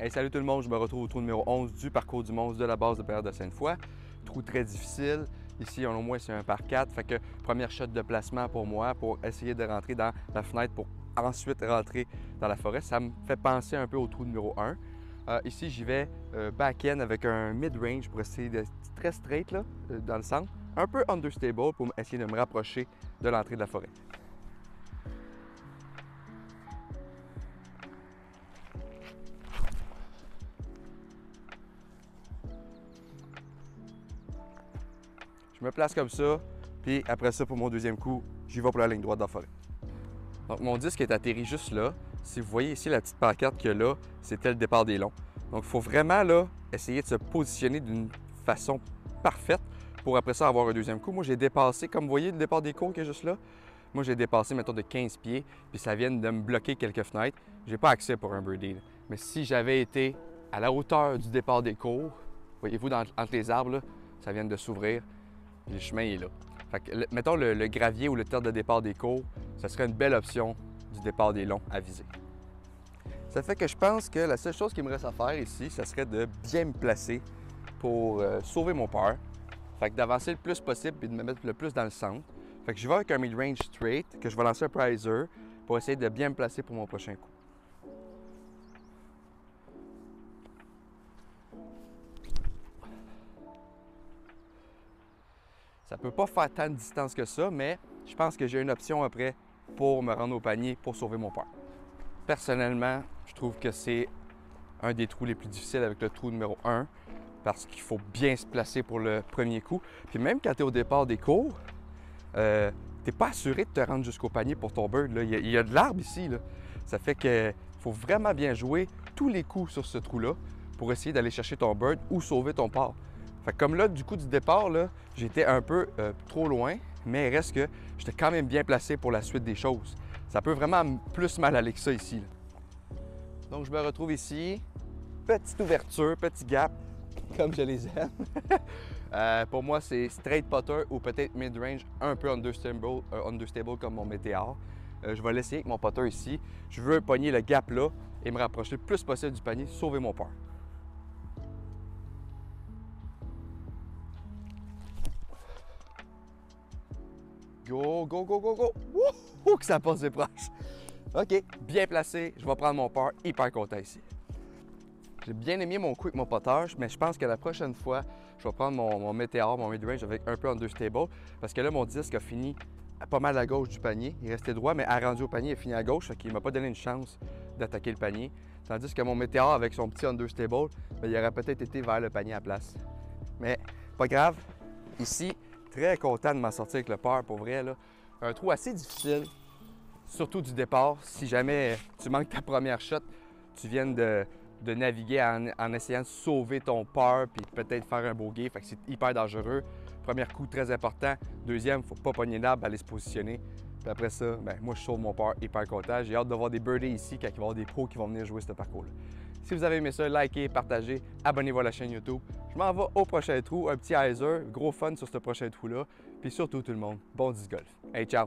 Hey, salut tout le monde, je me retrouve au trou numéro 11 du parcours du monstre de la base de Barrière de Sainte-Foy. Trou très difficile. Ici, au moins, c'est un par 4. Fait que première shot de placement pour moi pour essayer de rentrer dans la fenêtre pour ensuite rentrer dans la forêt. Ça me fait penser un peu au trou numéro 1. Ici, j'y vais back-end avec un mid-range pour essayer d'être très straight là, dans le centre. Un peu understable pour essayer de me rapprocher de l'entrée de la forêt. Je me place comme ça, puis après ça, pour mon deuxième coup, j'y vais pour la ligne droite dans la forêt. Donc, mon disque est atterri juste là. Si vous voyez ici la petite pancarte qu'il y a là, c'était le départ des longs. Donc, il faut vraiment là, essayer de se positionner d'une façon parfaite pour après ça avoir un deuxième coup. Moi, j'ai dépassé, comme vous voyez, le départ des cours qui est juste là. Moi, j'ai dépassé, mettons, de 15 pieds, puis ça vient de me bloquer quelques fenêtres. J'ai pas accès pour un birdie. Là. Mais si j'avais été à la hauteur du départ des cours, voyez-vous, entre les arbres, là, ça vient de s'ouvrir. Puis le chemin est là. Fait que, mettons le gravier ou le terre de départ des cours, ça serait une belle option du départ des longs à viser. Ça fait que je pense que la seule chose qu'il me reste à faire ici, ça serait de bien me placer pour sauver mon par. Fait que d'avancer le plus possible et de me mettre le plus dans le centre. Fait que je vais avec un mid-range straight, que je vais lancer un prizer pour essayer de bien me placer pour mon prochain coup. Ça peut pas faire tant de distance que ça, mais je pense que j'ai une option après pour me rendre au panier pour sauver mon par. Personnellement, je trouve que c'est un des trous les plus difficiles avec le trou numéro 1 parce qu'il faut bien se placer pour le premier coup. Puis même quand tu es au départ des cours, tu n'es pas assuré de te rendre jusqu'au panier pour ton bird. Là. Il y a de l'arbre ici. Là. Ça fait qu'il faut vraiment bien jouer tous les coups sur ce trou-là pour essayer d'aller chercher ton bird ou sauver ton par. Fait que comme là, du coup du départ, j'étais un peu trop loin, mais il reste que j'étais quand même bien placé pour la suite des choses. Ça peut vraiment plus mal aller que ça ici. Là. Donc je me retrouve ici, petite ouverture, petit gap, comme je les aime. Pour moi, c'est straight putter ou peut-être mid-range, un peu understable comme mon météore. Je vais l'essayer avec mon putter ici. Je veux pogner le gap là et me rapprocher le plus possible du panier, sauver mon par. Go, go, go, go, go! Wouhou, que ça passe des proches! OK, bien placé, je vais prendre mon par, hyper content ici. J'ai bien aimé mon coup avec mon potage, mais je pense que la prochaine fois, je vais prendre mon météore, mon mid-range avec un peu understable, parce que là, mon disque a fini pas mal à gauche du panier. Il restait droit, mais à rendu au panier, il a fini à gauche, donc il ne m'a pas donné une chance d'attaquer le panier. Tandis que mon météore, avec son petit understable, bien, il aurait peut-être été vers le panier à place. Mais pas grave, ici, très content de m'en sortir avec le par, pour vrai. Là. Un trou assez difficile, surtout du départ. Si jamais tu manques ta première shot, tu viens de naviguer en essayant de sauver ton par puis peut-être faire un bogey. Fait que c'est hyper dangereux. Premier coup, très important. Deuxième, faut pas pogner l'arbre, aller se positionner. Puis après ça, ben, moi, je sauve mon par, hyper content. J'ai hâte de voir des birdies ici quand il va y avoir des pros qui vont venir jouer ce parcours-là. Si vous avez aimé ça, likez, partagez, abonnez-vous à la chaîne YouTube. Je m'en vais au prochain trou, un petit hyzer, gros fun sur ce prochain trou-là. Puis surtout, tout le monde, bon disc golf. Hey, ciao!